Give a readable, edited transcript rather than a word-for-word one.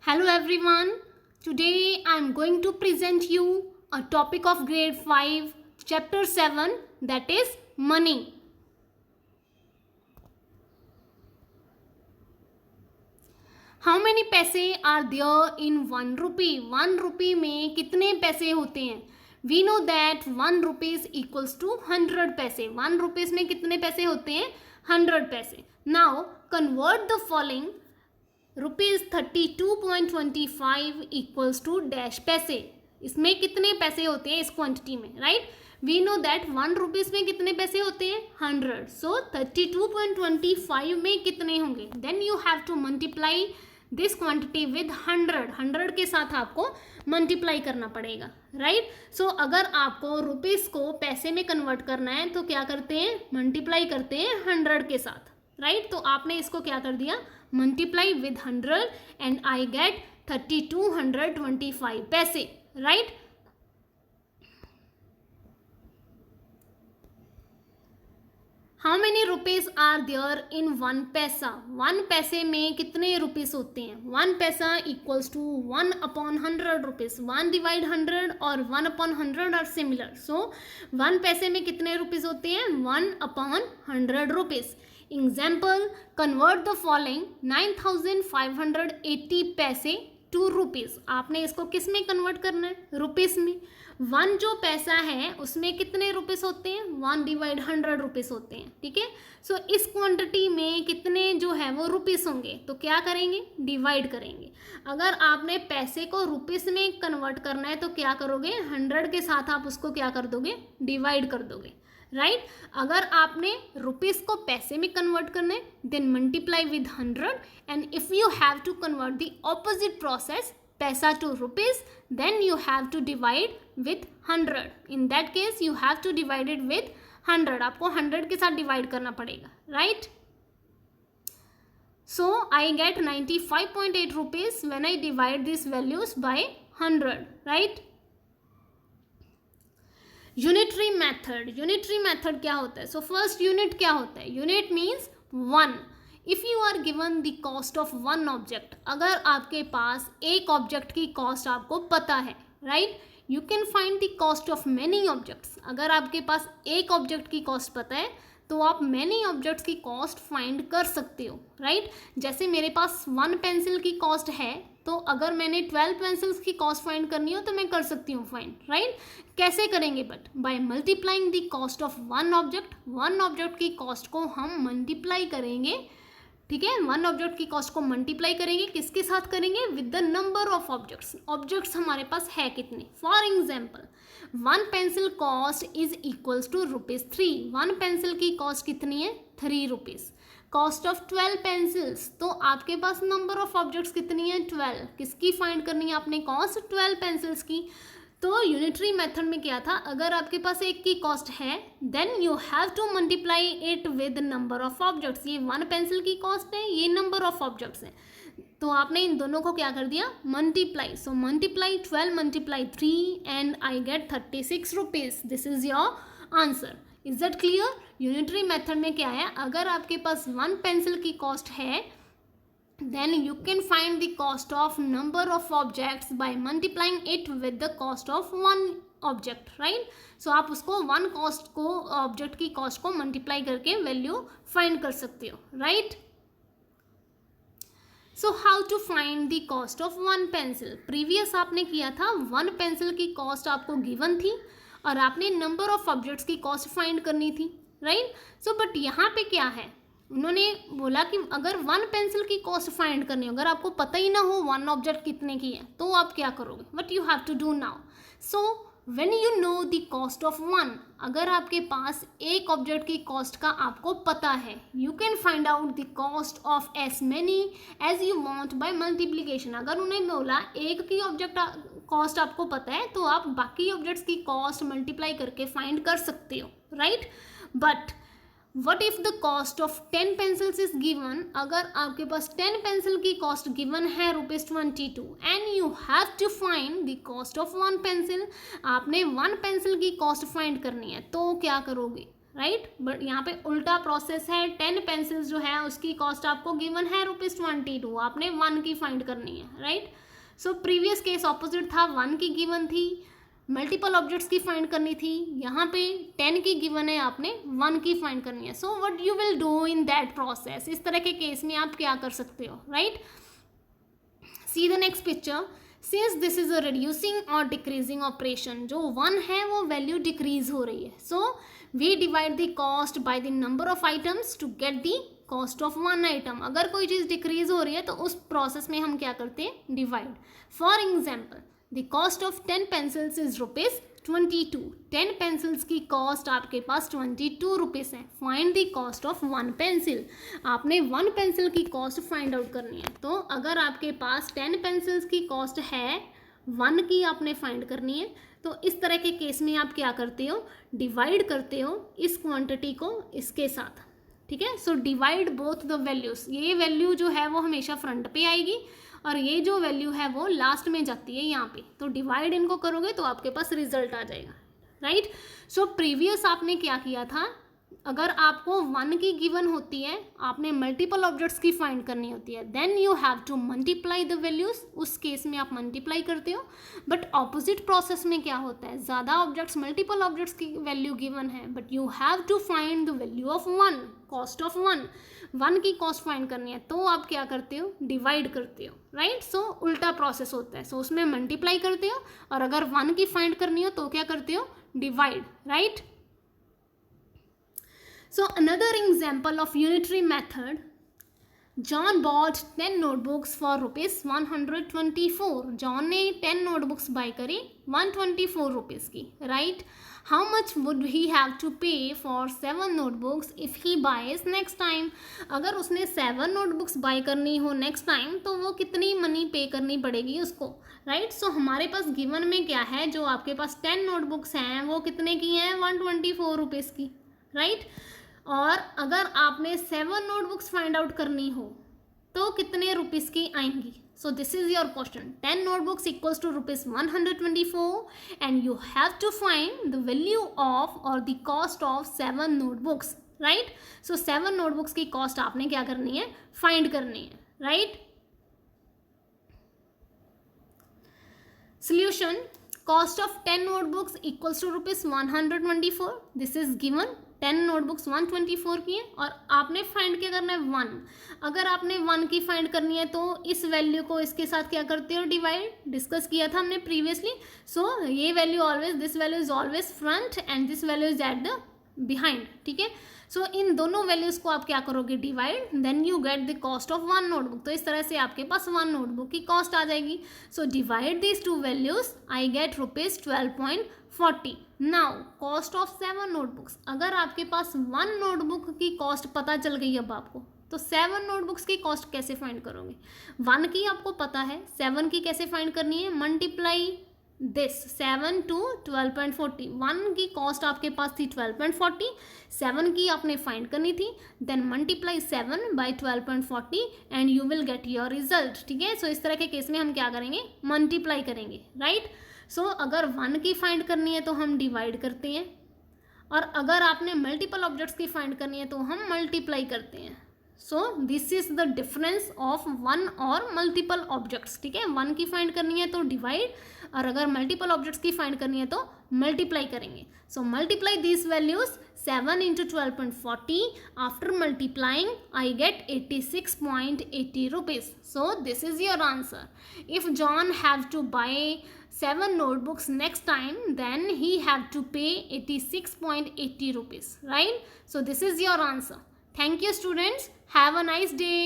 Hello everyone. Today I am going to present you a topic of grade 5 chapter 7, that is money. How many पैसे are there in 1 rupee? 1 rupee में कितने पैसे होते हैं? We know that 1 rupees equals to 100 पैसे. 1 rupees में कितने पैसे होते हैं? 100 पैसे. Now convert the following. ₹32.25 equals to dash पैसे. इसमें कितने पैसे होते हैं इस क्वांटिटी में, right? We know that 1 rupees में कितने पैसे होते हैं? 100. सो 32.25 में कितने होंगे? Then you have to multiply this quantity with 100 के साथ आपको मल्टीप्लाई करना पड़ेगा, राइट? सो अगर आपको रुपीज़ को पैसे में कन्वर्ट करना है तो क्या करते हैं? मल्टीप्लाई करते हैं 100 के साथ, राइट? तो आपने इसको क्या कर दिया? Multiply with 100 and I get 3225 पैसे, right? How many rupees are there in 1 पैसा? 1 पैसे में कितने रुपीज होते हैं? 1 पैसा इक्वल्स टू 1/100 रुपीज. 1 डिवाइड 100 और 1/100 आर सिमिलर. सो 1 पैसे में कितने रुपीज होते हैं? 1/100 rupees. Example, convert the following 9580 पैसे टू रुपीज़. आपने इसको किस में कन्वर्ट करना है? रुपीज़ में. 1 जो पैसा है उसमें कितने रुपीज़ होते हैं? 1 डिवाइड 100 रुपीज़ होते हैं, ठीक है? सो इस क्वांटिटी में कितने जो है वो रुपीज़ होंगे, तो क्या करेंगे? डिवाइड करेंगे. अगर आपने पैसे को रुपीज़ में कन्वर्ट करना है तो क्या करोगे? 100 के साथ आप उसको क्या कर दोगे? डिवाइड कर दोगे, राइट? अगर आपने रुपीज़ को पैसे में कन्वर्ट करना है then multiply with 100. And if you have to convert the opposite process, paisa to rupees, then you have to divide with 100. In that case you have to divide it with 100. आपको 100 के साथ divide करना पड़ेगा, right? So I get 95.8 rupees when I divide this values by 100, right? Unitary method. Unitary method क्या होता है? So first unit क्या होता है? Unit means 1. If you are given the cost of 1 object, अगर आपके पास एक ऑब्जेक्ट की कॉस्ट आपको पता है, right? You can find the cost of many objects. अगर आपके पास एक ऑब्जेक्ट की कॉस्ट पता है तो आप मैनी ऑब्जेक्ट्स की कॉस्ट फाइंड कर सकते हो, राइट? जैसे मेरे पास 1 पेंसिल की कॉस्ट है, तो अगर मैंने 12 पेंसिल्स की कॉस्ट फाइंड करनी हो तो मैं कर सकती हूँ फाइंड, राइट? कैसे करेंगे? But by multiplying the cost of 1 object. 1 object की कॉस्ट को हम मल्टीप्लाई करेंगे, ठीक है? 1 ऑब्जेक्ट की कॉस्ट को मल्टीप्लाई करेंगे. किसके साथ करेंगे? With the number of objects. Objects हमारे पास है कितने? For example 1 pencil cost is equals to ₹3. 1 pencil की कॉस्ट कितनी है? 3 रुपीज़. कॉस्ट ऑफ 12 पेंसिल्स, तो आपके पास नंबर ऑफ ऑब्जेक्ट्स कितनी है? 12. किसकी फाइंड करनी है आपने? कॉस्ट 12 पेंसिल्स की. तो यूनिटरी मेथड में क्या था? अगर आपके पास एक की कॉस्ट है then you have to multiply it with number of objects. ये 1 पेंसिल की कॉस्ट है, ये नंबर ऑफ ऑब्जेक्ट्स हैं, तो आपने इन दोनों को क्या कर दिया? Multiply. So multiply 12 multiply 3 and I gate 36 rupees. This is your answer. Is that clear? Unitary method में क्या है? अगर आपके पास 1 पेंसिल की कॉस्ट है then you can find the cost of number of objects by multiplying it with the cost of 1 object, right? So आप उसको 1 cost को ऑब्जेक्ट की कॉस्ट को मल्टीप्लाई करके वैल्यू फाइंड कर सकते हो, right? So how to find the cost of 1 pencil. Previous आपने किया था, 1 पेंसिल की कॉस्ट आपको गिवन थी और आपने नंबर ऑफ ऑब्जेक्ट्स की कॉस्ट फाइंड करनी थी, राइट? सो बट यहाँ पे क्या है? उन्होंने बोला कि अगर 1 पेंसिल की कॉस्ट फाइंड करनी हो, अगर आपको पता ही ना हो 1 ऑब्जेक्ट कितने की है, तो आप क्या करोगे? What you have to do now? So when you know the cost of 1, अगर आपके पास एक ऑब्जेक्ट की कॉस्ट का आपको पता है, you can find out the cost of as many as you want by multiplication. अगर उन्हें बोला एक की ऑब्जेक्ट कॉस्ट आपको पता है तो आप बाकी ऑब्जेक्ट्स की कॉस्ट मल्टीप्लाई करके फाइंड कर सकते हो, right? But what if the cost of 10 pencils is given. अगर आपके पास 10 पेंसिल की कॉस्ट गिवन है ₹22 and you have to find the cost of 1 pencil. आपने 1 पेंसिल की कॉस्ट फाइंड करनी है, तो क्या करोगे? राइट, बट यहाँ पे उल्टा प्रोसेस है। 10 पेंसिल्स जो है उसकी कॉस्ट आपको गिवन है ₹22, आपने 1 की फाइंड करनी है, right. So previous case opposite था, 1 की गिवन थी, मल्टीपल ऑब्जेक्ट्स की फाइंड करनी थी, यहाँ पे 10 की गिवन है, आपने 1 की फाइंड करनी है। So what you will do in that process, इस तरह के केस में आप क्या कर सकते हो, right. See the next picture. Since this is a reducing और डिक्रीजिंग ऑपरेशन, जो 1 है वो वैल्यू डिक्रीज हो रही है। So we divide the cost by the number of items to get the cost of 1 item. अगर कोई चीज़ डिक्रीज हो रही है तो उस प्रोसेस में हम क्या करते हैं, divide. For example, the cost of 10 pencils is ₹22। 10 pencils की कॉस्ट आपके पास ₹22 है। Find the cost of 1 pencil, आपने 1 पेंसिल की कॉस्ट फाइंड आउट करनी है। तो अगर आपके पास 10 पेंसिल्स की कॉस्ट है, 1 की आपने फाइंड करनी है, तो इस तरह के केस में आप क्या करते हो, डिवाइड करते हो इस क्वांटिटी को इसके साथ, ठीक है। So divide both the values, ये वैल्यू जो है वो हमेशा फ्रंट पे आएगी और ये जो वैल्यू है वो लास्ट में जाती है यहाँ पे। तो डिवाइड इनको करोगे तो आपके पास रिजल्ट आ जाएगा, राइट। सो प्रीवियस आपने क्या किया था, अगर आपको 1 की गिवन होती है, आपने मल्टीपल ऑब्जेक्ट्स की फाइंड करनी होती है, then you have to multiply the values, उस केस में आप मल्टीप्लाई करते हो। बट ऑपोजिट प्रोसेस में क्या होता है, ज़्यादा ऑब्जेक्ट्स, मल्टीपल ऑब्जेक्ट्स की वैल्यू गिवन है, but you have to find the value of 1, cost of 1 की कॉस्ट फाइंड करनी है, तो आप क्या करते हो, डिवाइड करते हो, राइट। सो उल्टा प्रोसेस होता है। सो उसमें मल्टीप्लाई करते हो, और अगर 1 की फाइंड करनी हो तो क्या करते हो, divide, right. So another example of unitary method, John bought 10 notebooks for ₹124. John ने 10 notebooks buy करी 124 rupees की, right? How much would he have to pay for 7 notebooks if he buys next time? अगर उसने 7 notebooks buy करनी हो next time, तो वो कितनी मनी पे करनी पड़ेगी उसको, राइट। सो हमारे पास गिवन में क्या है, जो आपके पास 10 notebooks हैं वो कितने की हैं, 124 रुपीज़ की, राइट। और अगर आपने 7 नोटबुक्स फाइंड आउट करनी हो तो कितने रुपीज़ की आएंगी। So this is your question, 10 notebooks equals to ₹124 and you have to find the value of or the cost of 7 notebooks, right. So 7 notebooks की कॉस्ट आपने क्या करनी है, फाइंड करनी है, right. Solution, cost of 10 notebooks equals to ₹124. This is given. 10 notebooks 124 की है और आपने फाइंड क्या करना है, 1। अगर आपने 1 की फाइंड करनी है तो इस वैल्यू को इसके साथ क्या करते हो, डिवाइड, डिस्कस किया था हमने प्रीवियसली। सो ये value always, this value is always front end this value is at the behind, ठीक है। सो इन दोनों वैल्यूज़ को आप क्या करोगे, divide, then you get the cost of 1 notebook. तो इस तरह से आपके पास 1 नोटबुक की कॉस्ट आ जाएगी। So divide this 2 values, I get ₹12.40। Now cost of 7 notebooks, अगर आपके पास 1 नोटबुक की कॉस्ट पता चल गई अब आपको, तो 7 नोटबुक्स की कॉस्ट कैसे फाइंड करोगे। 1 की आपको पता है, 7 की कैसे फाइंड करनी है, मल्टीप्लाई दिस 7 टू 12.40। 1 की कॉस्ट आपके पास थी 12.40, 7 की आपने फाइंड करनी थी, then multiply 7 by 12.40 and you will get your result, ठीक है। सो इस तरह के केस में हम क्या करेंगे, मल्टीप्लाई करेंगे, राइट। सो अगर 1 की फाइंड करनी है तो हम डिवाइड करते हैं, और अगर आपने मल्टीपल ऑब्जेक्ट्स की फाइंड करनी है तो हम मल्टीप्लाई करते हैं। सो this is the difference of 1 और मल्टीपल ऑब्जेक्ट्स, ठीक है। 1 की फाइंड करनी है तो डिवाइड, और अगर मल्टीपल ऑब्जेक्ट्स की फाइंड करनी है तो मल्टीप्लाई करेंगे। So multiply this values, 7 into 12.40, after multiplying I get 86.80 rupees. So this is your answer. If John have to buy 7 notebooks next time, then he have to pay 86.80 rupees, right? So this is your answer. Thank you students, have a nice day.